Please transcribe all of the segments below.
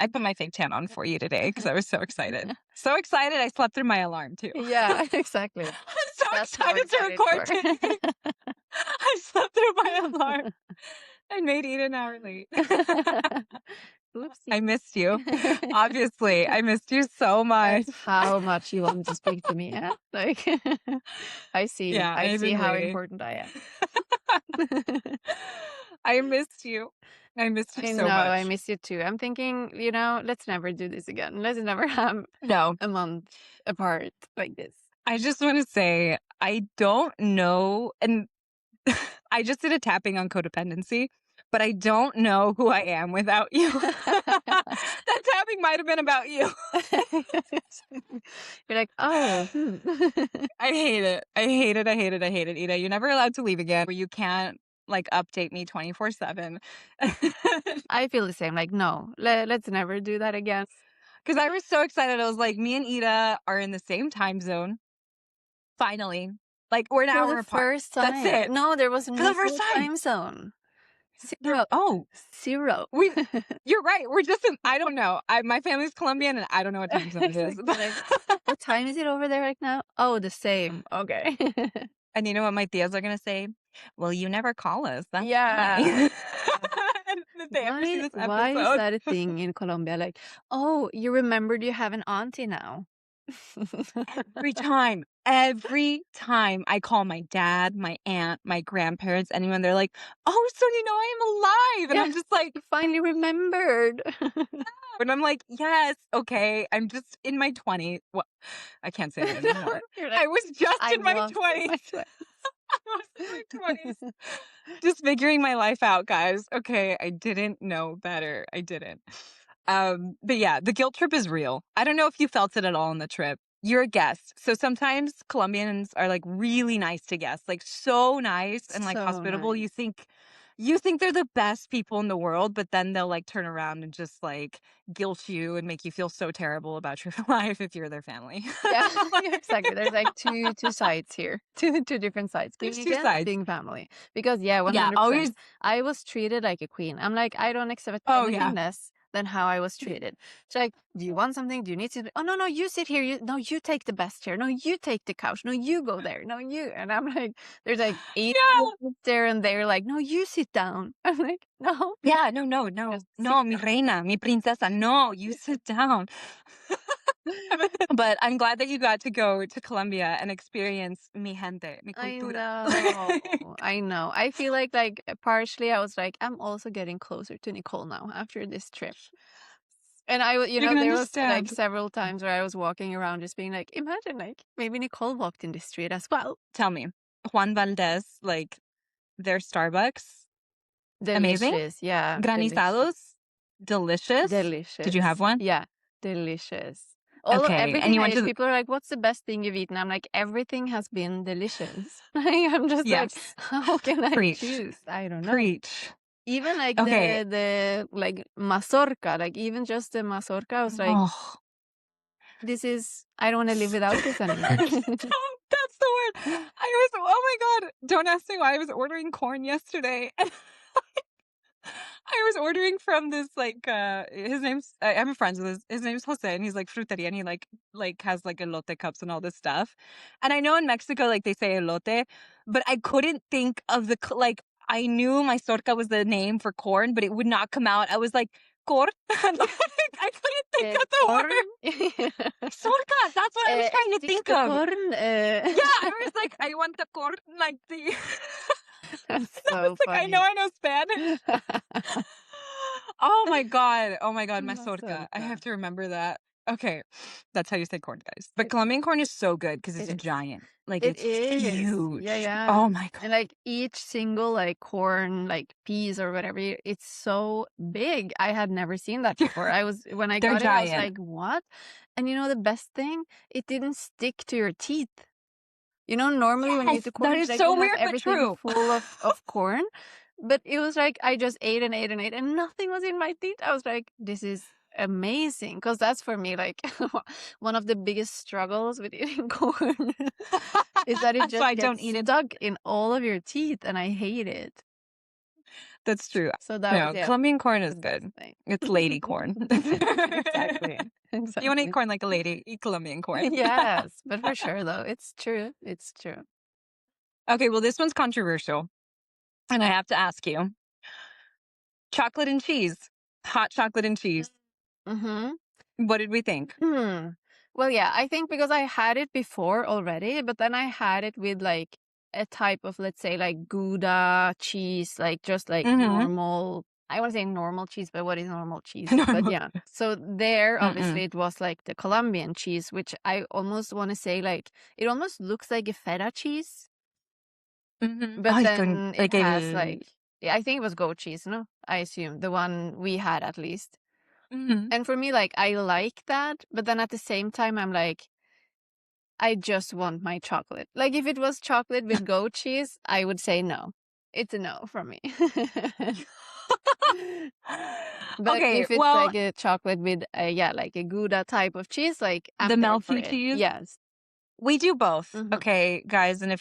I put my fake tan on for you today because I was so excited. So excited, I slept through my alarm too. Yeah, exactly. I'm so That's what we're excited to excited record for. today. I slept through my alarm and made it an hour late. Oopsie. I missed you. Obviously, I missed you so much. That's how much you wanted to speak to me. Yeah? Like, I see. Yeah, I I've see been how waiting. important I am. I missed you. I missed you I so know, I much. miss you too. I'm thinking, let's never do this again. Let's never have No, a month apart like this. I just want to say I don't know, and I just did a tapping on codependency, but I don't know who I am without you. That tapping might have been about you. You're like, oh, I hate it. I hate it. I hate it. I hate it, Ida. You're never allowed to leave again. You can't like update me 24/7. I feel the same. Like, no, let's never do that again. Because I was so excited. I was like, me and Ida are in the same time zone. Finally. Like, we're an For the hour apart. first That's time. it. No, there was For no the first time. time zone. There, Zero. oh, Zero. you're right. We're just in, I don't know. My family's Colombian and I don't know what time zone it is. Like, what time is it over there right now? Oh, the same. Okay. And you know what my tias are going to say? Well, you never call us. That's Yeah. why. And if they ever see this Why is episode. that a thing in Colombia? Like, oh, you remembered you have an auntie now. Every time I call my dad, my aunt, my grandparents, anyone, they're like, oh, so you know I am alive. And Yeah. I'm just like, You finally remembered. and I'm like, yes, okay. I'm just in my 20s. Well, I can't say that anymore. You're like, I was just I in my was 20s. in my 20s. I was in my 20s. Just figuring my life out, guys. Okay, I didn't know better. I didn't. But yeah, the guilt trip is real. I don't know if you felt it at all on the trip. You're a guest. So sometimes Colombians are like really nice to guests, like so nice and like So hospitable. nice. You think they're the best people in the world, but then they'll like turn around and just like guilt you and make you feel so terrible about your life if you're their family. Yeah, Like, exactly. There's like two sides here, two different sides. Being there's a two guest, sides. being family. Because yeah, Yeah, 100%. always. I was treated like a queen. I'm like, I don't accept Oh anything yeah. less than how I was treated. It's like, do you want something? Do you need to? Oh no, you sit here. No, you take the best chair. No, you take the couch. No, you go there. No, you. And I'm like, there's like 8 Yeah. there, and they're like, no, you sit down. I'm like, no. Yeah, no, Just sit no, mi down. reina, mi princesa, no, you sit down. But I'm glad that you got to go to Colombia and experience mi gente, mi I cultura. know. I know. I feel like partially I was like, I'm also getting closer to Nicole now after this trip. And You can there was like understand. several times where I was walking around just being like, imagine like maybe Nicole walked in the street as well. Tell me, Juan Valdez, like their Starbucks, amazing. Delicious. Yeah. Granizados, delicious. Delicious. Did you have one? Yeah. Delicious. Okay, and Everything you I went eat, to people are like, what's the best thing you've eaten? I'm like, everything has been delicious. I'm just like, yes, how can I preach, choose? I don't know. preach. Even like Okay. the like mazorca, like even just the mazorca, I was like, Oh. I don't want to live without this anymore. That's the word. Oh my God. Don't ask me why I was ordering corn yesterday. I was ordering from this like his name's I'm friends with his name's Jose and he's like fruteria and he like has like elote cups and all this stuff. And I know in Mexico like they say elote, but I couldn't think of like I knew my sorca was the name for corn, but it would not come out. I was like corn. I couldn't think of the word. Sorca, that's what I was trying to think of. Corn. Yeah, I was like, I want the corn like the That's I so was like, funny. I know Spanish. Oh my God, mazorca. I Mazorca. have to remember that. Okay, that's how you say corn, guys. But Colombian corn is so good because it's It a is. giant. Like It it's is. huge. Yeah. Oh my God. And like each single like corn, like peas or whatever, it's so big. I had never seen that before. When I They're got it, I was giant. like, what? And the best thing, it didn't stick to your teeth. Normally when you eat the corn, That it's is like so you have weird, but everything true. full of corn. But it was like I just ate and ate and ate and nothing was in my teeth. I was like, this is amazing. Because that's for me like one of the biggest struggles with eating corn is that it So I just don't gets eat it. stuck in all of your teeth and I hate it. That's true. So that was, No, yeah, Colombian corn the is best good. thing. It's lady corn. Exactly. You wanna eat Exactly. corn like a lady, eat Colombian corn. Yes, but for sure though, it's true. It's true. Okay, well, this one's controversial, and I have to ask you. Chocolate and cheese. Hot chocolate and cheese. Mm-hmm. What did we think? Hmm. Well, yeah, I think because I had it before already, but then I had it with like a type of, let's say, like Gouda cheese, like just like Mhm. normal. I want to say normal cheese, but what is normal cheese? But Normal. yeah. So there, Mm-mm. obviously, it was like the Colombian cheese, which I almost want to say like it almost looks like a feta cheese, Mhm. Oh, but you can then it like has a like, yeah, I think it was goat cheese, no? I assume the one we had at least. mhm. And for me, like, I like that, but then at the same time, I'm like, I just want my chocolate. Like, if it was chocolate with goat cheese, I would say no. It's a no from me. But Okay, if it's well, like a chocolate with a, yeah, like a Gouda type of cheese, like, the I'm there for melty it. cheese, Yes. we do both, Hmm. okay, guys, and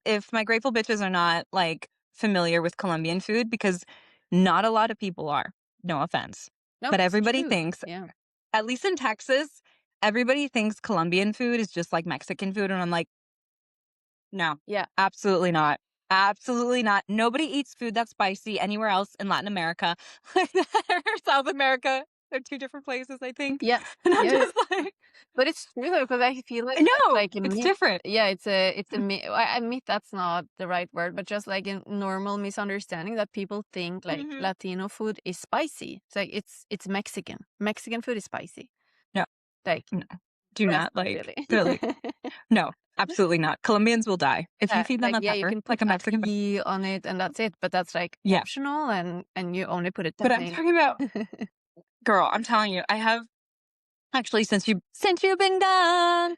if my grateful bitches are not, like, familiar with Colombian food, because not a lot of people are, no offense, No, but it's everybody true. thinks, Yeah. at least in Texas, everybody thinks Colombian food is just like Mexican food, and I'm like, "No, Yeah. absolutely not. Absolutely not. Nobody eats food that's spicy anywhere else in Latin America or South America. They're 2 different places, I think." Yeah. And I'm Yeah. just like, But it's true though, because I feel like that's "No, like a it's myth. different." Yeah, it's a myth. I myth, that's not the right word, but just like a normal misunderstanding that people think like Mhm. Latino food is spicy. It's like it's Mexican. Mexican food is spicy. No, Like, no. Do but it's not, not like, really. they're like, no, absolutely not. Colombians will die if you Yeah, feed them like a yeah, you pepper, can put like a Mexican pepper. ají on it and that's it, but that's like Yeah, optional and you only put it but down I'm in. talking about girl, I'm telling you, I have actually, since you've been gone,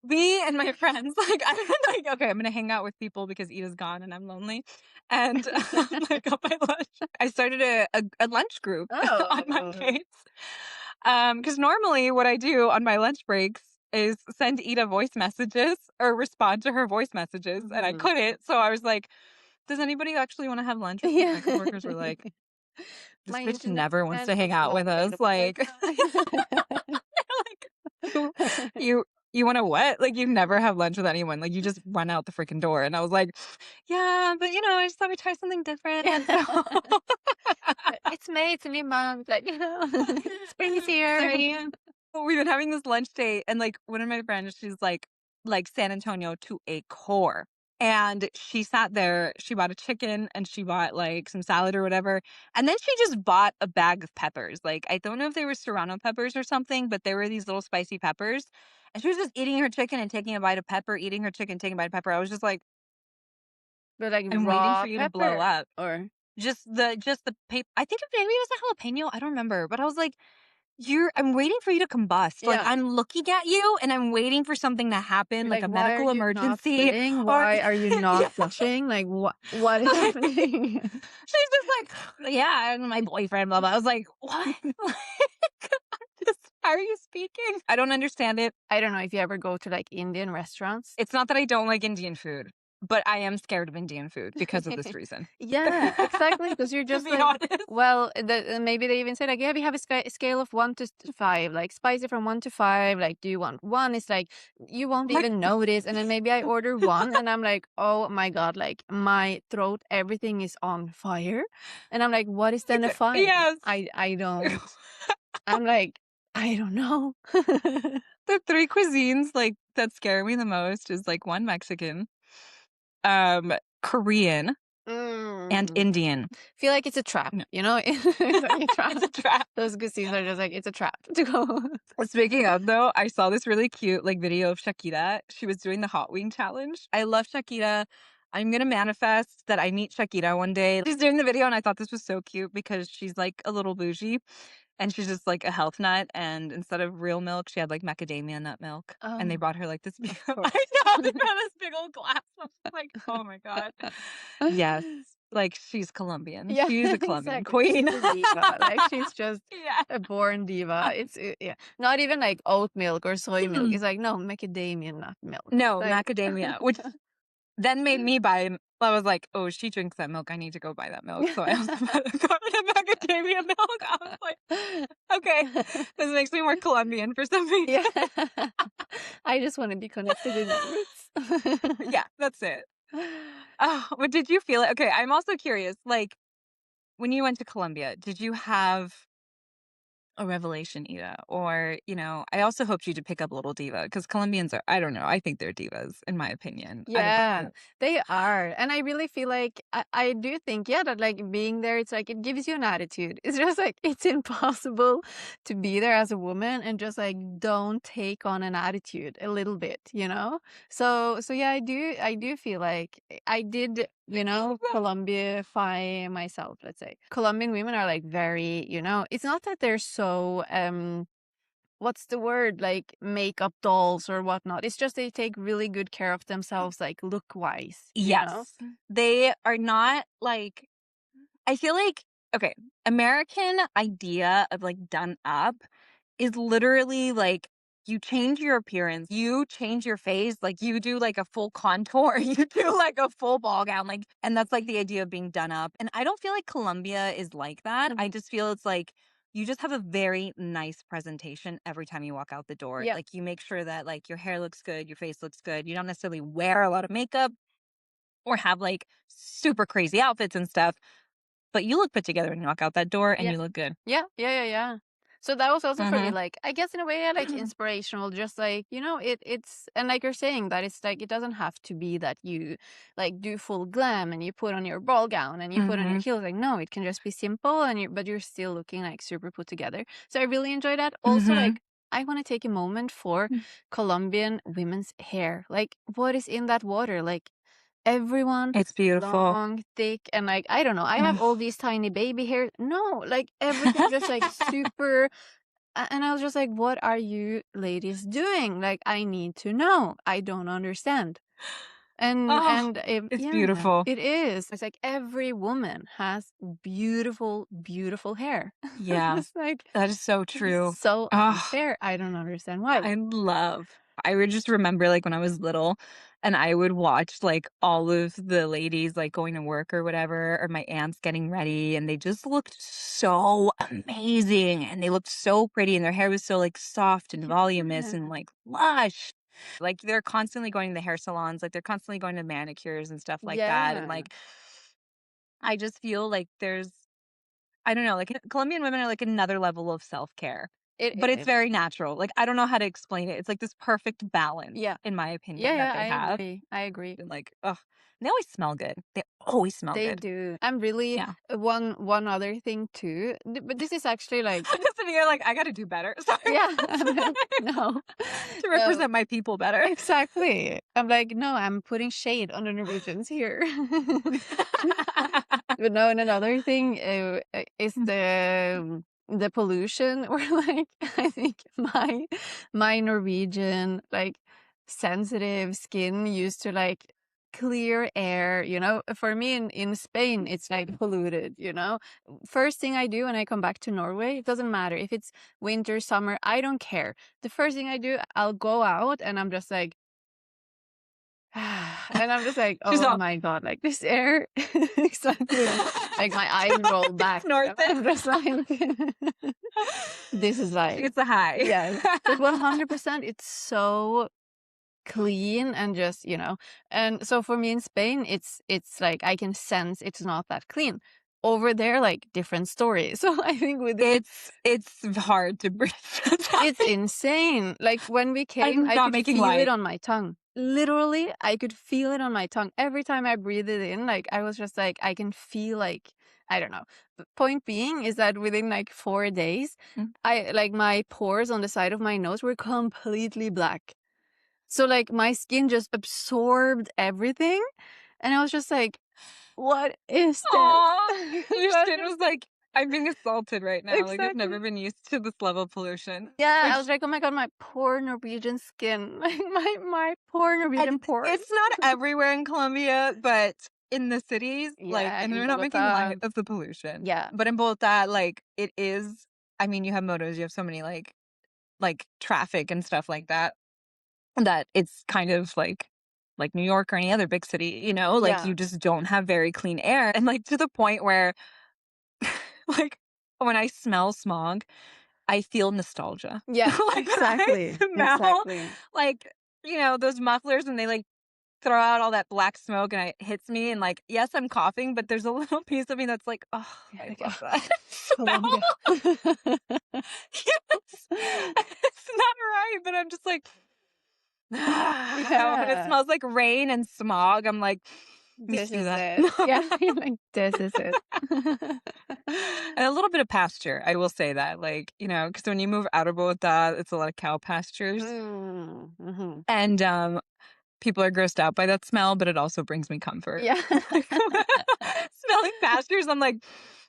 me and my friends, like, I'm like, okay, I'm gonna hang out with people because Ida's gone and I'm lonely. And like on my lunch, I started a lunch group on Oh. Mondays. Because normally what I do on my lunch breaks is send Ida voice messages or respond to her voice messages, and I Mhm. couldn't. So I was like, does anybody actually want to have lunch with me? Yeah. My coworkers were like, this My bitch internet never wants to connection hang is out not with us. available right Like, now. like you you wanna what? Like, you never have lunch with anyone, like, you just run out the freaking door, and I was like, "Yeah, but, I just thought we'd try something different, so" It's May, it's a new month, like, spring is here. Sorry. We've been having this lunch date, and, like, one of my friends, she's, like, San Antonio to a core, and she sat there, she bought a chicken, and she bought, like, some salad or whatever, and then she just bought a bag of peppers, like, I don't know if they were serrano peppers or something, but they were these little spicy peppers, and she was just eating her chicken and taking a bite of pepper, eating her chicken, taking a bite of pepper. I was just like, But like "I'm waiting raw for you to blow pepper up." or Just the I think maybe it was a jalapeno, I don't remember, but I was like, I'm waiting for you to combust. Like, yeah. I'm looking at you and I'm waiting for something to happen, You're like like, a why are medical you not emergency spitting? or Why are you not yeah. flushing? Like what is Like, happening? she's just like, "Yeah, and my boyfriend, blah, blah." I was like, "What?" Like, I'm just how are you speaking? I don't understand it. I don't know if you ever go to like Indian restaurants. It's not that I don't like Indian food, but I am scared of Indian food because of this reason. Yeah, exactly. Because you're To just be like, honest. well, maybe they even say like, yeah, we have a scale of 1 to 5, like spicy from 1 to 5. Like, do you want one? It's like you won't Like even notice, and then maybe I order one, and I'm like, oh my god, like my throat, everything is on fire, and I'm like, what is then a five? yes. I don't. I'm like, I don't know. The 3 cuisines, like, that scare me the most is, like, 1 Mexican, Korean, and Mm. Indian. Feel like it's a trap, No. you know? It's like a trap. It's a trap. Those cuisines are just like, it's a trap to go. Speaking of, though, I saw this really cute, like, video of Shakira. She was doing the hot wing challenge. I love Shakira. I'm gonna manifest that I meet Shakira one day. She's doing the video, and I thought this was so cute because she's, like, a little bougie, and she's just, like, a health nut, and instead of real milk, she had, like, macadamia nut milk, and they Oh, brought her, like, this big of I course. know, they brought this big old glass. I was like, "Oh my god." Yes. Like, she's Colombian. Yeah, She's a Colombian exactly. She's queen. a diva. Like, she's just Yeah. a born diva. Yeah. Not even like oat milk or soy milk. It's like, no, macadamia nut milk. No, Like, macadamia, which then made me buy I was like, "Oh, she drinks that milk, I need to go buy that milk." So I also got a macadamia milk. I was like, "Okay, this makes me more Colombian for some reason." Yeah. I just wanna be connected with my roots. Yeah, that's it. Oh, but did you feel it? Okay, I'm also curious, like, when you went to Colombia, did you have a revelation, Ida? Or, I also hoped you to pick up a little Diva because Colombians are, I don't know, I think they're divas, in my opinion. I don't Yeah, know. they are. And I really feel like I do think, yeah, that like being there, it's like it gives you an attitude. It's just like it's impossible to be there as a woman and just like don't take on an attitude a little bit, you know? So yeah, I do feel like I did, Colombify myself, let's say. Colombian women are like very, it's not that they're so what's the word? Like makeup dolls or whatnot. It's just they take really good care of themselves, like look wise. Yes. They are not like, I feel like, okay, American idea of like done up is literally like you change your appearance, you change your face, like you do like a full contour, you do like a full ball gown, like, and that's like the idea of being done up. And I don't feel like Colombia is like that. I Mhm. just feel it's like you just have a very nice presentation every time you walk out the door. Yeah. Like you make sure that like your hair looks good, your face looks good. You don't necessarily wear a lot of makeup or have like super crazy outfits and stuff, but you look put together when you walk out that door and Yeah. you look good. Yeah, yeah, yeah, yeah. So that was also for me, Mhm. like, I guess in a way, like inspirational, just like, it's, and like you're saying that it's like, it doesn't have to be that you like do full glam and you put on your ball gown and you put on your Mhm. heels. Like, no, it can just be simple but you're still looking like super put together. So I really enjoy that. Also, Mhm. like, I want to take a moment for Colombian women's hair. Like, what is in that water? Like, everyone It's beautiful. long, thick, and like I don't know. I have all Mm. these tiny baby hairs. No, like everything just like super. And I was just like, "What are you ladies doing? Like, I need to know. I don't understand." Oh, And it's yeah, beautiful. it is. It's like every woman has beautiful, beautiful hair. Yeah, It's like that is so this is true. so Oh, unfair. I don't understand why. I would just remember, like, when I was little and I would watch, like, all of the ladies, like, going to work or whatever, or my aunts getting ready, and they just looked so amazing, and they looked so pretty, and their hair was so, like, soft and voluminous Yeah, and, like, lush. Like, they're constantly going to the hair salons, like, they're constantly going to manicures and stuff like that, and, yeah. like, I just feel like there's I don't know, like, Colombian women are like another level of self-care, It but it's is. very natural. Like, I don't know how to explain it. It's like this perfect balance, Yeah. in my Yeah, opinion, that yeah, they I have. agree. I agree. And like, ugh, they always smell good. They always smell They good. do. I'm really Yeah. one other thing too, but this is actually like I'm just sitting here like, I gotta do better. Sorry. yeah, I'm Sorry. like, no, To no, represent my people better. exactly. I'm like, no, I'm putting shade on the Norwegians here. But no, and another thing is the pollution, or like I think my Norwegian like sensitive skin used to like clear air, for me in Spain it's like polluted, first thing I do when I come back to Norway, it doesn't matter if it's winter, summer, I don't care. The first thing I do, I'll go out and I'm just like and I'm just like, She's oh all my god, like this air exactly, like my eyes roll back. snort it. I'm just like this is She like gets a high. yeah, but 100% it's so clean and just and so for me in Spain it's like I can sense it's not that clean. Over there, like different story. So I think with the It's hard to breathe it's sometimes. insane. Like when we came, I'm I not could making feel it light. on my tongue. Literally, I could feel it on my tongue. Every time I breathed it in, like I was just like, I can feel like, I don't know. The point being is that within like 4 days, Mm. I like my pores on the side of my nose were completely black. So like my skin just absorbed everything. And I was just like, what is this? Aw, your What skin is was like, "I'm being assaulted right now, like, I've never exactly? been used to this level of pollution." Yeah, I was Which like, "Oh my god, my poor Norwegian skin, like my poor Norwegian and pores." it's not everywhere in Colombia, but in the cities, like Yeah, and in they're not making Bogota. light of the pollution, Yeah, but in Bogota, like, it is I mean, you have motos, you have so many, like, traffic and stuff like that, that it's kind of like like New York or any other big city, you know, like Yeah. you just don't have very clean air. And like to the point where like when I smell smog, I feel nostalgia. Yeah, Like when I exactly. smell Exactly. like, you know, those mufflers and they like throw out all that black smoke and it hits me and like, yes, I'm coughing, but there's a little piece of me that's like, oh, Yeah, I like, love "Oh, that Colombia." smell. Yes. It's not right, but I'm just like, when it Yeah. smells like rain and smog, I'm like, This miss you is that. it. Yeah, you're like, "This is it." And a little bit of pasture, I will say that, like, you know, because when you move out of Bogota, it's a lot of cow pastures, Mhm. and, people are grossed out by that smell, but it also brings me comfort. Yeah. Like, smelling pastures, I'm like,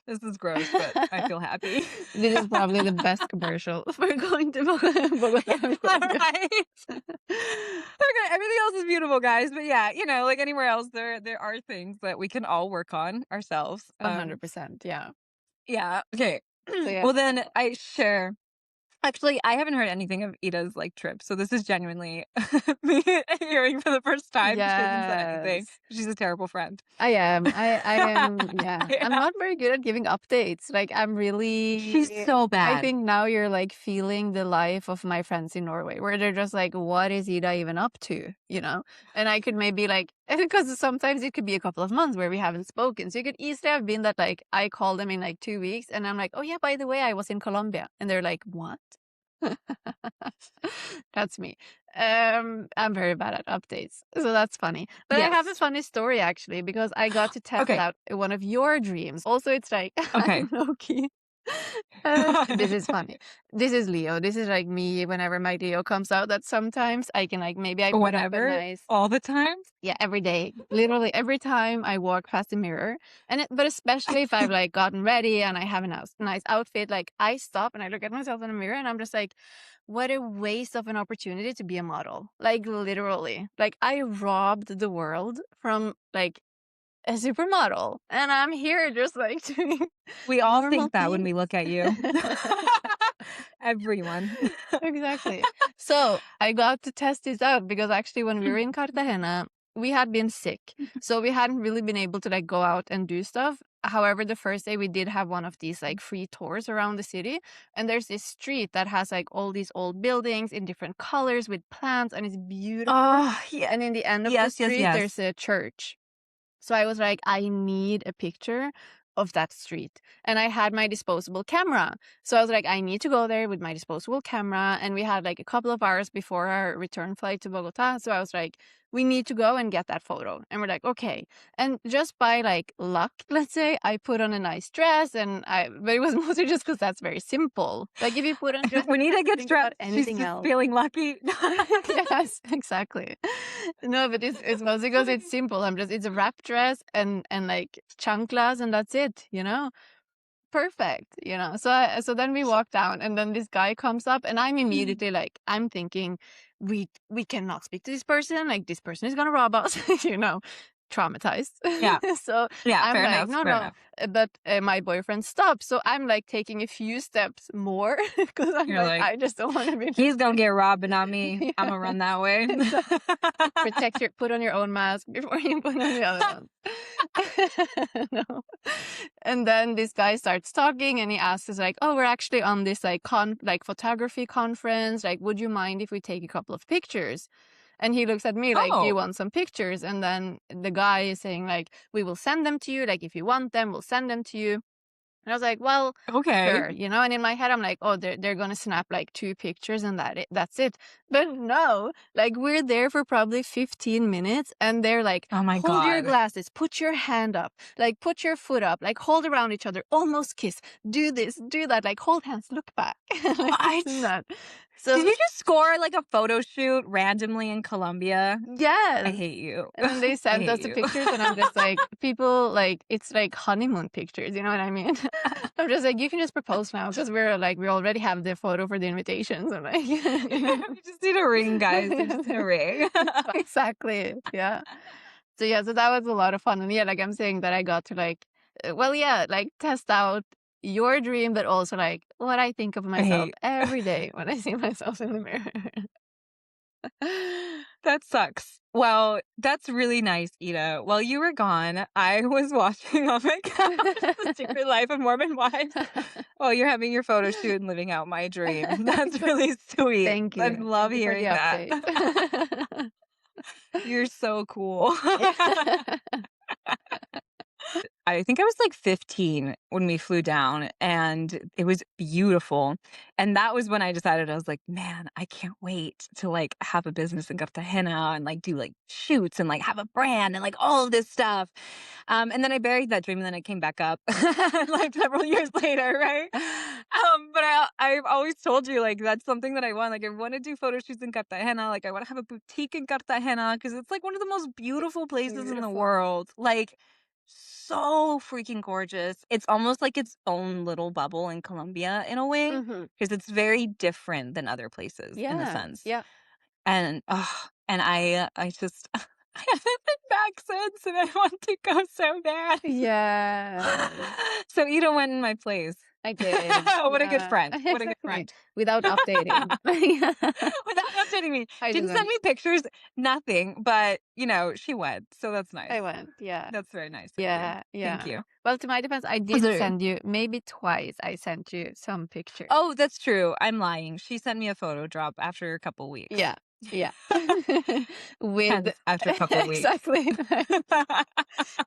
"This is gross, but I feel happy." This is probably the best commercial for going to Bogota and Colombia. Right? Okay, everything else is beautiful, guys, but yeah, you know, like anywhere else, there are things that we can all work on ourselves. 100%, yeah. Yeah, okay. So, yeah. Well, then I share actually, I haven't heard anything of Ida's, like, trip, so this is genuinely me hearing for the first time. She hasn't said anything. Yes. She's a terrible friend. I am. I am, yeah. I'm Yeah. not very good at giving updates. Like, I'm She's really so I bad. think now you're, like, feeling the life of my friends in Norway, where they're just like, "What is Ida even up to?" You know? And I could maybe, like because sometimes it could be a couple of months where we haven't spoken, so it could easily have been that, like, I call them in, like, 2 weeks, and I'm like, "Oh, yeah, by the way, I was in Colombia." And they're like, "What?" That's me. I'm very bad at updates, so that's funny. But I have a Yes. funny story actually because I got to test Okay, out one of your dreams. Also, it's like okay. low key. This is funny. This is Leo. This is like me whenever my Leo comes out. That sometimes I can like maybe I put up a Whenever, nice all the time? yeah, every day. Literally every time I walk past the mirror. But especially if I've like gotten ready and I have a nice outfit, like I stop and I look at myself in the mirror and I'm just like, what a waste of an opportunity to be a model. Like literally. Like I robbed the world from like a supermodel. And I'm here just like doing We all normal think that when things. we look at you. Everyone. Exactly. So I got to test this out because actually when we were in Cartagena, we had been sick. So we hadn't really been able to like go out and do stuff. However, the first day we did have one of these like free tours around the city. And there's this street that has like all these old buildings in different colors with plants and it's beautiful. Oh, yeah. And in the end of the Yes, yes, street, there's yes. a church. So I was like, I need a picture of that street. And I had my disposable camera. So I was like, I need to go there with my disposable camera. And we had like a couple of hours before our return flight to Bogota. So I was like, we need to go and get that photo. And we're like, okay. And just by like luck, let's say, I put on a nice dress but it was mostly just because that's very simple. Like if you put on just When Ida gets think about dressed, she's anything just else. feeling lucky. Yes, exactly. No, but it's mostly because it's simple. It's a wrap dress and like chanclas and that's it, you know? Perfect, you know? So then we walk down and then this guy comes up and I'm immediately like, I'm thinking, we cannot speak to this person. Like this person is gonna rob us, you know? Traumatized. Yeah, So yeah, I'm fair like, enough, no, fair no. enough. But my boyfriend stops. So I'm like taking a few steps more because I'm You're like, like, I just don't want to be "He's gonna get robbed, but not me. yeah, Imma run that way." exactly. Put on your own mask before you put on the other one. No. And then this guy starts talking and he asks us like, "Oh, we're actually on this like photography conference. Like, would you mind if we take a couple of pictures?" And he looks at me like, "Do you Oh, want some pictures?" And then the guy is saying like, "We will send them to you. Like, if you want them, we'll send them to you." And I was like, well, okay. sure, you know, and in my head, I'm like, oh, they're gonna snap like 2 pictures and that's it. But no, like we're there for probably 15 minutes and they're like, Oh my hold your god. glasses, put your hand up, like put your foot up, like hold around each other, almost kiss, do this, do that, like hold hands, look back, like this What? and that. Did So you just score, like, a photo shoot randomly in Colombia? I yes. hate you. And then they I sent hate us the you. pictures, and I'm just like, people like it's like honeymoon pictures, you know what I mean? I'm just like, you can just propose now because we already have the photo for the invitations. I'm like, You just need a ring, guys, you just need a ring. exactly, yeah. So yeah, so that was a lot of fun, and yeah, like I'm saying that I got to like, well, yeah, like test out your dream, but also like what I think of I myself hate every day when I see myself in the mirror. that sucks. Well, that's really nice, Ida. While you were gone, I was watching, oh my gosh, The Secret Life of Mormon Wives while you're having your photo shoot and living out my dream. That's really sweet. Thank I you. love Thank you for the hearing that. update. You're so cool. Yeah. I think I was like 15 when we flew down and it was beautiful. And that was when I decided I was like, man, I can't wait to like have a business in Cartagena and like do like shoots and like have a brand and like all of this stuff. And then I buried that dream and then I came back up like several years later, right? But I've always told you like that's something that I want. Like I want to do photo shoots in Cartagena. Like I want to have a boutique in Cartagena because it's like one of the most beautiful places in the Beautiful. world. Like so freaking gorgeous. It's almost like its own little bubble in Colombia in a way Mhm. because it's very different than other places in a Yeah. sense. Yeah. And I just I haven't been back since, and I want to go so bad. Yes. So Ida went in my place. I did. What a good Yeah. friend! What a good Exactly. friend! Without updating. Without updating me, I just didn't send went. me pictures, nothing. But she went, so that's nice. I went. Yeah. That's very nice of you. Yeah. Thank Yeah. you. Well, to my defense, I Was did there? send you maybe twice. I sent you some pictures. Oh, that's true. I'm lying. She sent me a photo drop after a couple weeks. Yeah. Yeah. With Hence, after a couple weeks. exactly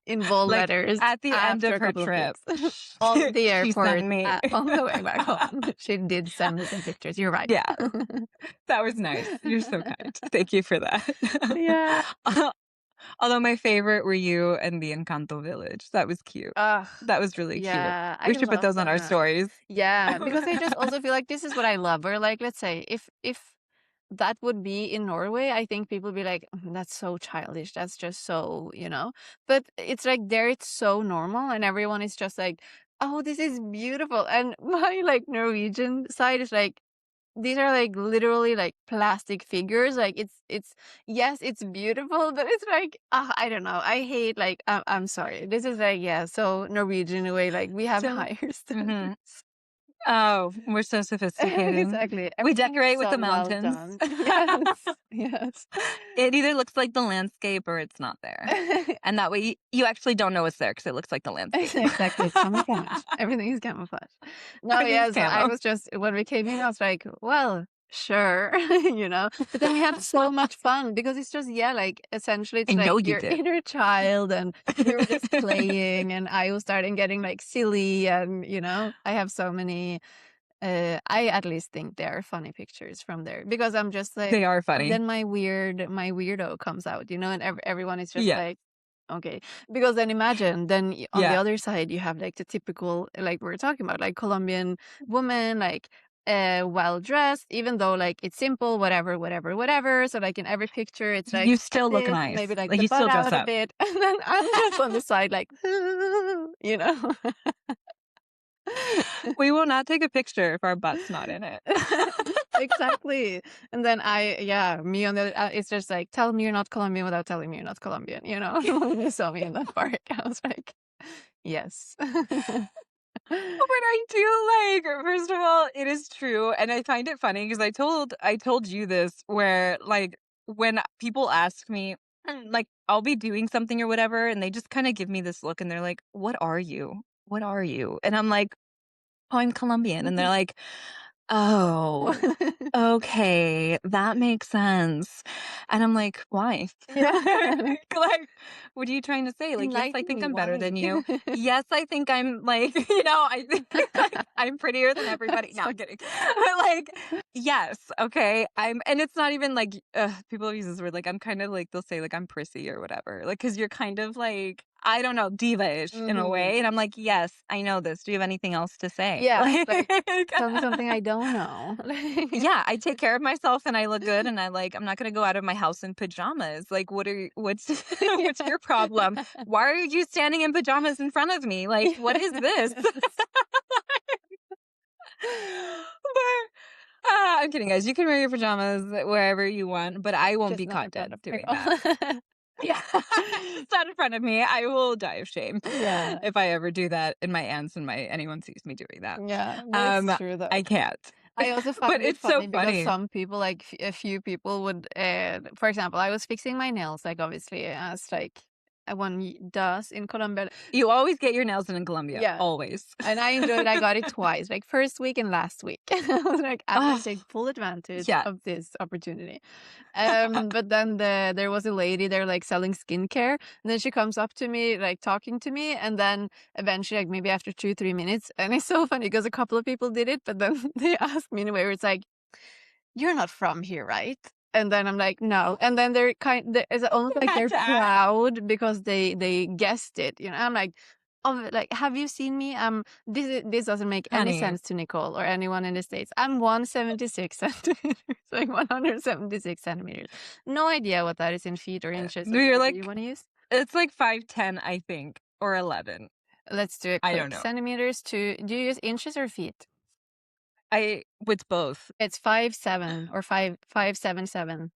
in bold Like letters at the end after of a her couple of trip, weeks. On the she sent airport me. on the way back home. She did send me some pictures. You're right. Yeah, that was nice. You're so kind. Thank you for that. Yeah. Although my favorite were you and the Encanto Village. That was cute. Ugh. That was really cute. Yeah, I We should put love those on our that. stories. Yeah, because I just also feel like this is what I love. Or like, let's say if that would be in Norway, I think people would be like, "Mm, that's so childish. That's just so, you know." But it's like there it's so normal and everyone is just like, "Oh, this is beautiful." And my like Norwegian side is like these are like literally like plastic figures. Like it's yes, it's beautiful, but it's like I don't know. I hate like I'm sorry. This is like yeah, so Norwegian in a way. Like we have So, higher mhm. standards. Oh, we're so sophisticated. Exactly. We Everything is decorate with the so well mountains. done. Yes. Yes. It either looks like the landscape or it's not there. And that way you actually don't know it's there because it looks like the landscape. Exactly. It's camouflage. Everything is camouflage. No, Everything's yeah. So I camo. was just when we came in, I was like, well, sure, you know. But then we had so much fun because it's just yeah, like essentially I it's like know you your did. inner child, and we were just playing, and I was starting getting like silly, and you know, I have so many. I at least think they are funny pictures from there because I'm just like They are funny. then my weirdo comes out, you know, and everyone is just Yeah. like okay. Because then imagine, then on the Yeah. other side, you have like the typical, like we are talking about, like Colombian woman, like well dressed, even though like it's simple, whatever, whatever, whatever. So like in every picture, it's like You still look this, nice. maybe like Like the you butt still dress out a up. bit, and then I'm just on the side, like you know. We will not take a picture if our butt's not in it. Exactly. And then me on the it's just like, tell me you're not Colombian without telling me you're not Colombian, you know? When you saw me in that park, I was like, yes. But I do like, first of all, it is true, and I find it funny because I told you this where like when people ask me like I'll be doing something or whatever, and they just kind of give me this look, and they're like, "What are you? What are you?" And I'm like, "Oh, I'm Colombian," and they're like, "Oh, okay, that makes sense." And I'm like, "Why?" Yeah. Like, what are you trying to say? Like, yes, I Enlighten think me, I'm better why? than you. Yes, I think I'm like, I think like I'm prettier than everybody. No, I'm kidding. But like, yes, okay. And it's not even like people use this word like I'm kind of like they'll say like I'm prissy or whatever. Like, because you're kind of like I don't know, diva-ish in a Mhm. way. And I'm like, yes, I know this. Do you have anything else to say? Yeah, like, Like, tell me something I don't know. yeah, I take care of myself and I look good and I'm not gonna go out of my house in pajamas. Like what's what's Yeah. your problem? Why are you standing in pajamas in front of me? Like, what is this? Yes. But I'm kidding, guys. You can wear your pajamas wherever you want, but I won't Just be not in caught front dead of doing that. people. Yeah. Stand in front of me. I will die of shame Yeah. if I ever do that and my aunts and my anyone sees me doing that. Yeah, but it's true I though. can't. I also But found it it's so funny because funny. some people, like a few people would, for example, I was fixing my nails, like obviously as like one does in Colombia. You always get your nails done in Colombia, Yeah. always. And I enjoyed it. I got it twice, like first week and last week. I was like, I'm gonna Oh, take full advantage yes. of this opportunity. But then there was a lady there like selling skincare, and then she comes up to me like talking to me, and then eventually like maybe after 2-3 minutes, and it's so funny because a couple of people did it, but then they asked me in a way where it's like, "You're not from here, right?" And then I'm like, "No." And then it's almost You like had they're to ask. proud because they guessed it, you know? I'm like, "Oh, like, have you seen me? This doesn't make any Honey, sense to Nicole or anyone in the States. I'm 176 centimeters, like 176 centimeters. No idea what that is in feet or inches or you're whatever you like, wanna use. it's like 5'10", I think, or 11. Let's do it I don't quick. know. Centimeters to do you use inches or feet? With both. It's 5'7" or 5'7" 7".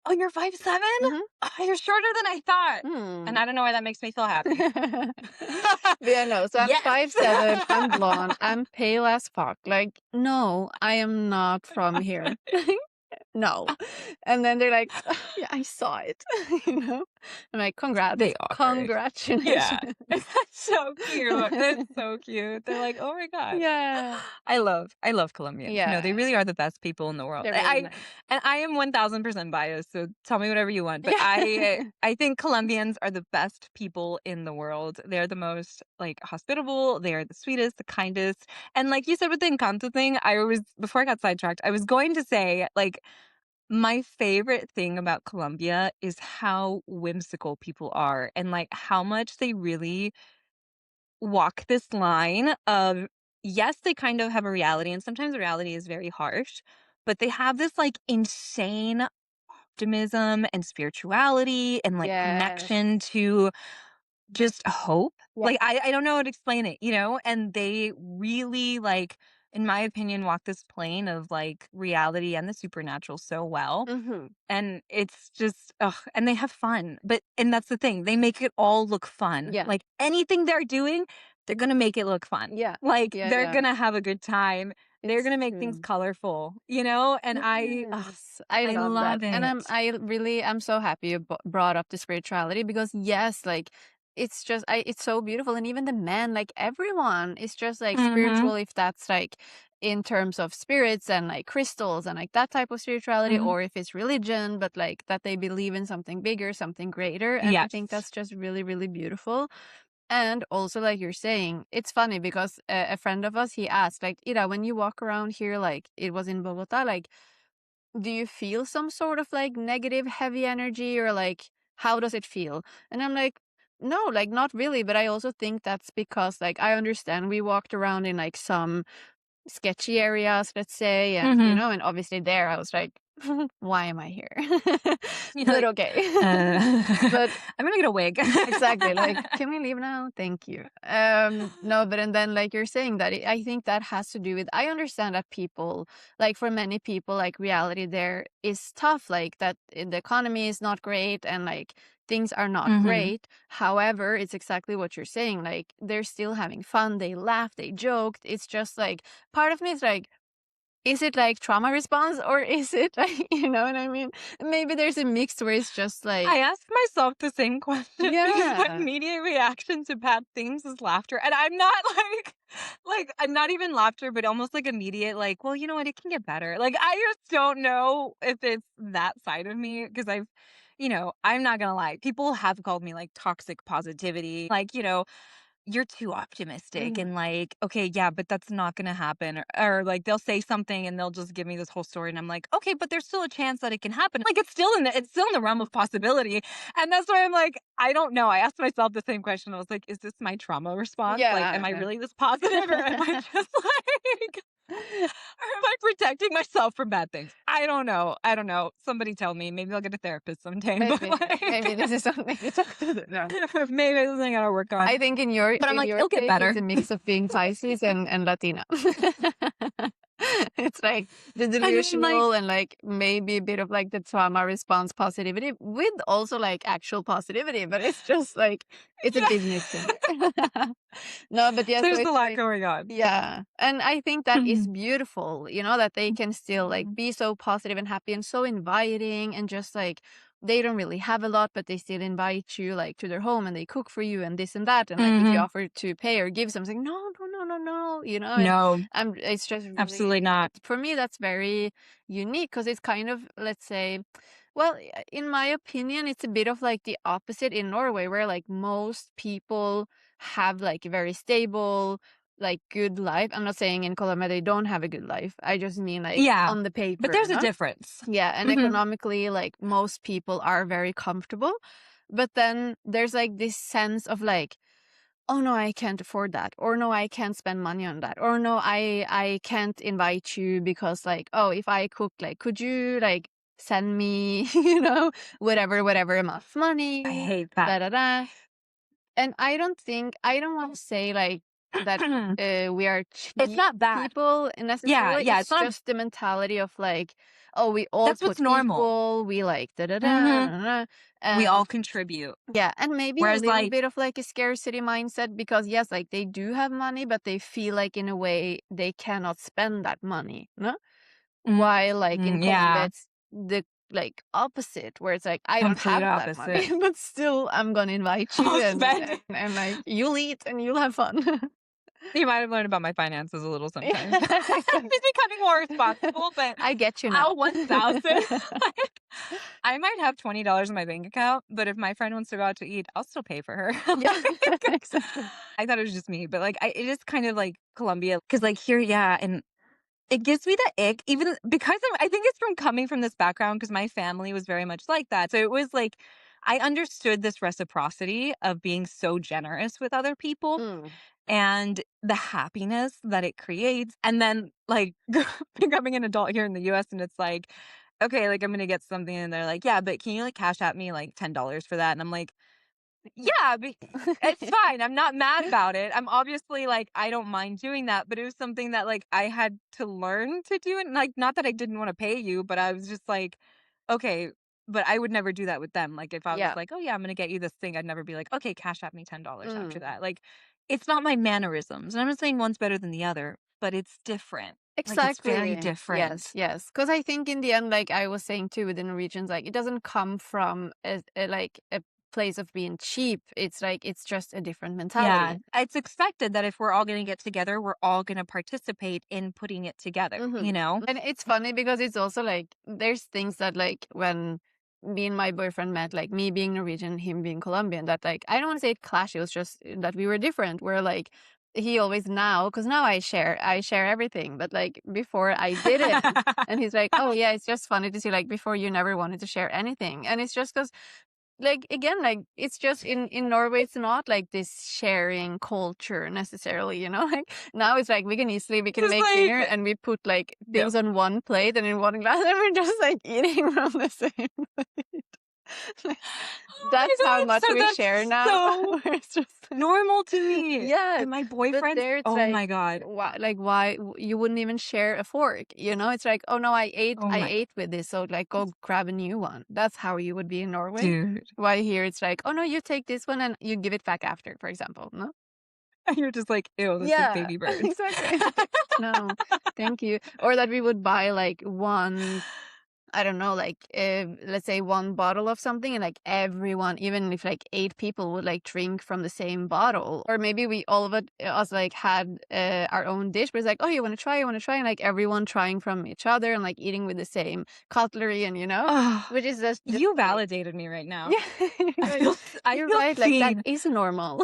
Oh, you're 5'7"? Mhm. Oh, you're shorter than I thought. And Hmm. I don't know why that makes me feel happy. But yeah, no, so I'm Yes. 5'7", I'm blonde, I'm pale as fuck. Like, no, I am not from here. No. And then they're like, "Yeah, I saw it." You know? I'm like, They "Congrats. are. Congratulations." Yeah. That's so cute. That's so cute. They're like, "Oh my god." Yeah. I love Colombians. No, they Yeah. really are the best people in the world. They're really nice. And I am 1000% biased, so tell me whatever you want, but Yeah. I think Colombians are the best people in the world. They're the most, like, hospitable, they are the sweetest, the kindest, and like you said with the Encanto thing, before I got sidetracked, I was going to say, like, my favorite thing about Colombia is how whimsical people are and, like, how much they really walk this line of, yes, they kind of have a reality, and sometimes the reality is very harsh, but they have this, like, insane optimism and spirituality and, like, Yes. connection to just hope. Yeah. Like, I don't know how to explain it, you know? And they really, like, in my opinion, walk this plane of, like, reality and the supernatural so well. Mhm. And it's just ugh, and they have fun, and that's the thing, they make it all look fun. Yeah. Like, anything they're doing, they're gonna make it look fun. Yeah. Like, Yeah, they're yeah. gonna have a good time. They're It's gonna make things true. colorful, you know? And Yes, I I love that. love And it. I'm so happy you brought up the spirituality because yes, like it's just it's so beautiful, and even the men, like everyone is just like Mhm, spiritual, if that's like in terms of spirits and like crystals and like that type of spirituality, mhm. or if it's religion, but like that they believe in something bigger, something greater. And I think Yes. that's just really, really beautiful. And also, like you're saying, it's funny because a friend of us, he asked, like, Ira, when you walk around here, like it was in Bogota, like, do you feel some sort of like negative, heavy energy, or like, how does it feel? And I'm like, no, like, not really. But I also think that's because, like, I understand we walked around in like some sketchy areas, let's say, and Mhm. and obviously there I was like, why am I here? You're But like, okay. But I'm gonna get a wig. exactly. Like, can we leave now? Thank you. No, but and then like you're saying that I think that has to do with I understand that people like for many people like reality there is tough, like that the economy is not great and like things are not Mhm. great. However, it's exactly what you're saying. Like they're still having fun, they laugh, they joked. It's just like part of me is like, is it like trauma response or is it like you know what I mean? Maybe there's a mix where it's just like I ask myself the same question because my yeah. immediate reaction to bad things is laughter, and I'm not I'm not even laughter, but almost like immediate, like, well, you know what, it can get better. Like, I just don't know if it's that side of me because I'm not gonna lie, people have called me like toxic positivity, like, you're too optimistic Mhm. and like, okay, yeah, but that's not gonna happen. Or like they'll say something and they'll just give me this whole story and I'm like, okay, but there's still a chance that it can happen. Like it's still in the realm of possibility. And that's why I'm like, I don't know. I asked myself the same question. I was like, is this my trauma response? Like, am I Yeah. really this positive or am I just like or am I protecting myself from bad things? I don't know. I don't know. Somebody tell me. Maybe I'll get a therapist someday. But Maybe like this is something to talk to them. No. maybe it's something I gotta work I on. think But I'm in like, your it'll get case, it's better. a mix of being Pisces and Latina. It's like the I mean, like, delusional and like maybe a bit of like the trauma response positivity with also like actual positivity, but it's just like it's a yeah, bit mixing. No, but yeah, so there's a it's lot like going on. yeah. And I think that is beautiful, that they can still like Mhm. be so positive and happy and so inviting and just like they don't really have a lot, but they still invite you like to their home and they cook for you and this and that. And like if you Mhm. offer to pay or give something, no, no, no, no, no, and No, it's just really absolutely not. for me that's very unique because it's kind of let's say well in my opinion it's a bit of like the opposite in Norway where like most people have like a very stable like good life. I'm not saying in Colombia they don't have a good life. I just mean like Yeah, on the but paper, there's a no? difference. Yeah, and Mhm. economically like most people are very comfortable. But then there's like this sense of like oh no, I can't afford that, or no, I can't spend money on that, or no, I can't invite you because like oh if I cook like could you like send me whatever amount of I money, hate that. da da da. And I don't want to say like that we are It's cheap not bad. people Yeah, necessarily. yeah, it's It's not just the mentality of like oh we all that's what's put normal. equal, we like da da da, da, Mhm. da, We and all contribute. yeah, and maybe a Whereas, little like bit of like a scarcity mindset because yes, like they do have money, but they feel like in a way they cannot spend that money, no? While like in Colombia, yeah, it's the like opposite, where it's like I don't complete have that money, opposite. but still I'm gonna invite you I'll and spend and like you'll eat and you'll have fun. You might have learned about my finances a little sometimes. Yeah, exactly. Just becoming more responsible, but I get you now. I'll 1,000 like, I might have $20 in my bank account, but if my friend wants to go out to eat, I'll still pay for her. Yeah, Like, exactly. I thought it was just me, but, like, it is kind of like Colombia, because like, here yeah, and it gives me the ick even because I think it's from coming from this background, because my family was very much like that. So it was like I understood this reciprocity of being so generous with other people Mm. and the happiness that it creates. And then, like, becoming an adult here in the US, and it's like, okay, like, I'm gonna get something, and they're like, "Yeah, but can you, like, cash at me, like, $10 for that?" And I'm like, "Yeah, it's fine. I'm not mad about it. I'm obviously, like, I don't mind doing that," but it was something that, like, I had to learn to do, and, like, not that I didn't wanna pay you, but I was just like, "Okay," but I would never do that with them. Like, if I was Yeah. like, "Oh, yeah, I'm gonna get you this thing," I'd never be like, "Okay, cash at me $10 after Mm. that." Like, it's not my mannerisms, and I'm not saying one's better than the other, but it's different. Like, it's very Exactly. Yes, different. yes. Because I think in the end, like I was saying too, with the Norwegians, like it doesn't come from like a place of being cheap. It's like it's just a different Yeah, mentality. it's expected that if we're all gonna get together, we're all gonna participate in putting it together, you Mm-hmm. know? And it's funny because it's also like there's things that like when me and my boyfriend met, like me being Norwegian, him being Colombian, that like I don't want to say it clashed. It was just that we were different. We're like he always now because now I share everything, but like before I didn't. And he's like, oh yeah, it's just funny to see like before you never wanted to share anything, and it's just because like again like it's just in Norway it's not like this sharing culture necessarily, like now it's like we can Just make dinner like and we put like no. things on one plate and in one glass and we're just like eating from the same plate. Like, Oh that's my how god, much so we share that's now. so Where it's just like normal to me. yes, And my but boyfriend's there it's oh like my god. why you wouldn't even share a fork, it's like oh no Oh I my ate with this so like go grab a new one. That's how you would be in Norway. dude. Why here it's like oh no you take this one and you give it back after, for example, no. You're just like, ew, those like Yeah, baby birds. exactly. No, thank you. Or that we would buy like one, I don't know, like let's say one bottle of something, and like everyone, even if like 8 people would like drink from the same bottle, or maybe we all of us like had our own dish, but it's like, oh, you want to try, and like everyone trying from each other and like eating with the same cutlery, and Oh, which is just you like, validated me right now. yeah, like, I you're feel right, like that seen. is normal.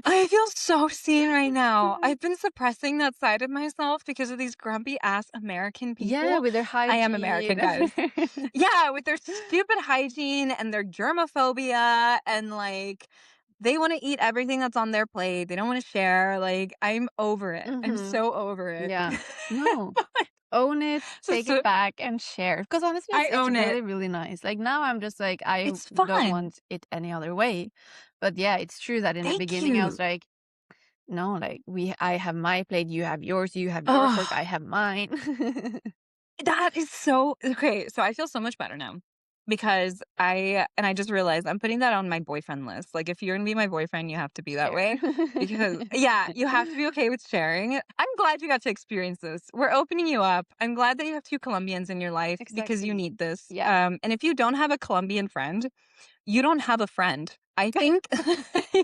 I feel so seen right now. I've been suppressing that side of myself because of these grumpy ass American Yeah, people. with their I am hygiene. American, guys. Yeah, with their stupid hygiene and their germophobia, and like they want to eat everything that's on their plate. They don't want to share. Like, I'm over it. I'm Hmm. so over it. Yeah. No. Own it, So, take it back, and share. Because honestly, I it's own really, it. really nice. Like now, I'm just like I It's don't fun. want it any other way. But yeah, it's true that in the Thank beginning, I was you. like, no, like I have my plate, you have yours, you have your fork, I Oh, have mine. that is so okay. So I feel so much better now because I just realized I'm putting that on my boyfriend list. Like, if you're gonna be my boyfriend, you have to be that Share. way because, yeah, you have to be okay with sharing. I'm glad you got to experience this. We're opening you up. I'm glad that you have two Colombians in your life because you Exactly. need this. Yeah. And if you don't have a Colombian friend, you don't have a friend. I think you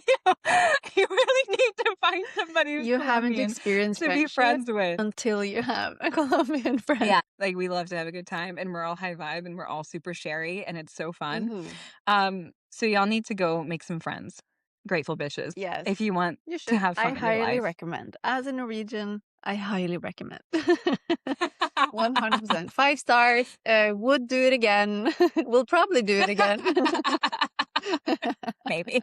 you really need to find somebody who's You haven't Colombian experienced to be friendship friends with. until you have a Colombian friend. Yeah, like, we love to have a good time, and we're all high vibe, and we're all super sharey, and it's so fun. Mhm. So y'all need to go make some friends, grateful bitches, Yes, if you want you to should. have I fun in your highly life. recommend. As a Norwegian, I highly recommend. 100%. 5 stars. Would do it again. We'll probably do it again. Maybe.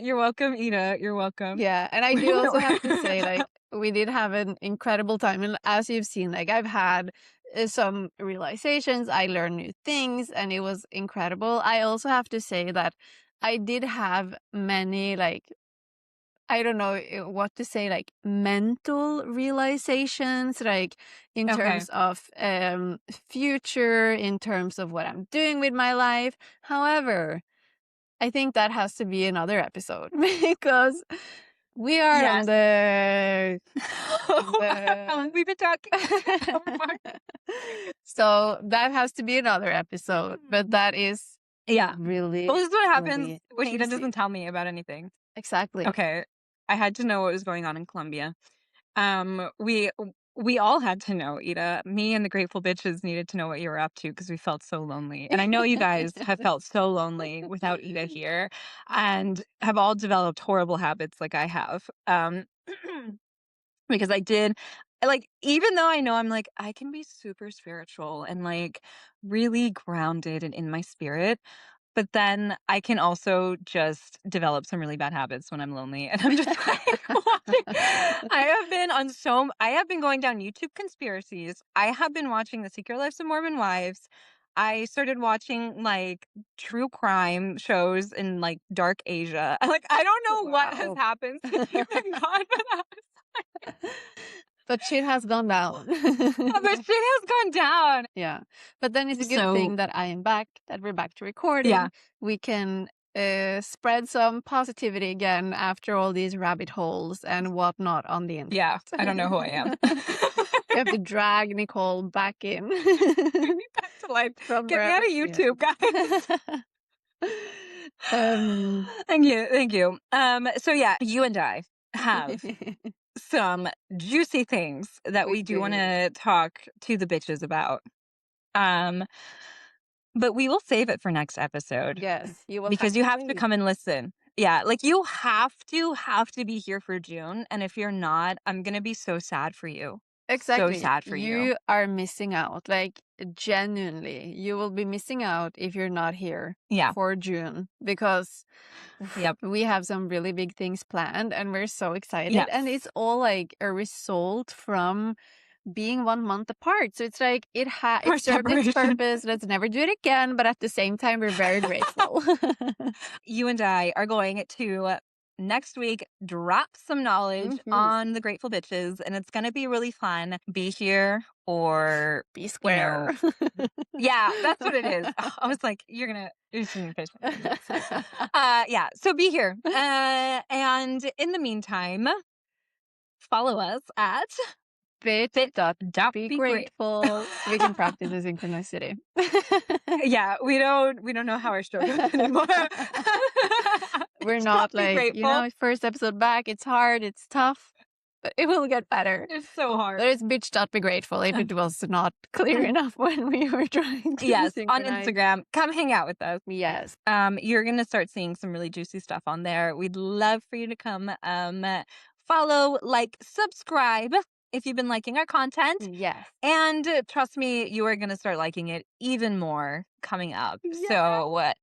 You're welcome, Ida, you're welcome. Yeah, and I do also have to say, like, we did have an incredible time, and as you've seen, like, I've had some realizations, I learned new things, and it was incredible. I also have to say that I did have many, like, I don't know what to say, like mental realizations, like in Okay. terms of future, in terms of what I'm doing with my life. However, I think that has to be another episode because we are on Yes. the We've been talking so far. so that has to be another episode, but that is Yeah. Well, really, this is what happens really when Ida juicy. doesn't tell me about anything. Exactly. Okay. I had to know what was going on in Colombia. Um, we we all had to know, Ida. Me and the Grateful Bitches needed to know what you were up to because we felt so lonely. And I know you guys have felt so lonely without Ida here and have all developed horrible habits like I have. Because I did like, even though I know I'm like, I can be super spiritual and like really grounded and in my spirit, but then I can also just develop some really bad habits when I'm lonely, and I'm just like watching I have been going down YouTube conspiracies. I have been watching The Secret Lives of Mormon Wives. I started watching, like, true crime shows in, like, dark Asia. Like, I don't know what has Wow. happened since you've been gone, but But shit has gone down. but shit has gone down. Yeah. But then it's a good So, thing that I am back, that we're back to yeah, recording. We can spread some positivity again after all these rabbit holes and whatnot on the yeah, I don't know internet. who I am. We have to drag Nicole back in Bring me back to life. from Get me out wherever of she is. YouTube, guys. um, Thank you, thank you. So yeah, you and I have some juicy things that we we do do. wanna talk to the bitches about. Um, but we will save it for next episode Yes, you will have because you to have to wait. come and listen. Yeah, like, you have to be here for June, and if you're not, I'm gonna be so sad for you. So Exactly. sad for you. You are missing out. Like, genuinely, you will be missing out if you're not here Yeah, for June because yep, we have some really big things planned and we're so excited. And yes. it's all like a result from being 1 month apart. So it's like it Our served its separation. purpose. Let's never do it again. But at the same time, we're very grateful. You and I are going to next week drop some knowledge Mhm. on the Grateful Bitches, and it's going to be really fun. Be here or, Be you square. know, yeah, that's what it is. I was like, you're just gonna fish with me. Yeah, so be here. And in the meantime, follow us at Bit Fit dot Dot be Be Great. grateful. We can practice the synchronicity. Yeah, we don't know how our show goes anymore. We're Just not be like, grateful. first episode back, it's hard, it's tough, but it will get better. It's so hard. There is bitch dot be grateful if it was not clear enough when we were trying to Yes, on synchronize. Instagram. Come hang out with us. Yes. You're gonna start seeing some really juicy stuff on there. We'd love for you to come follow, like, subscribe if you've been liking our content. Yes. And trust me, you are gonna start liking it even more coming up. Yeah. So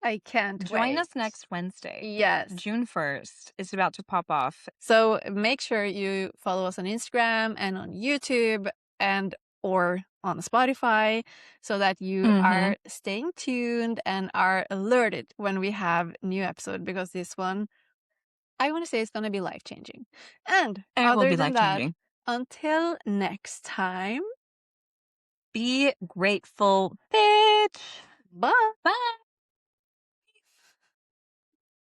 I can't join wait. us next Wednesday. Yes. June 1st. It's about to pop off. So make sure you follow us on Instagram and on YouTube and or on Spotify so that you Mm-hmm. are staying tuned and are alerted when we have new episode because this one I want to say it's going to be life changing. And And it will other be than life that, changing. until next time, Be grateful, bitch. bye. Bye.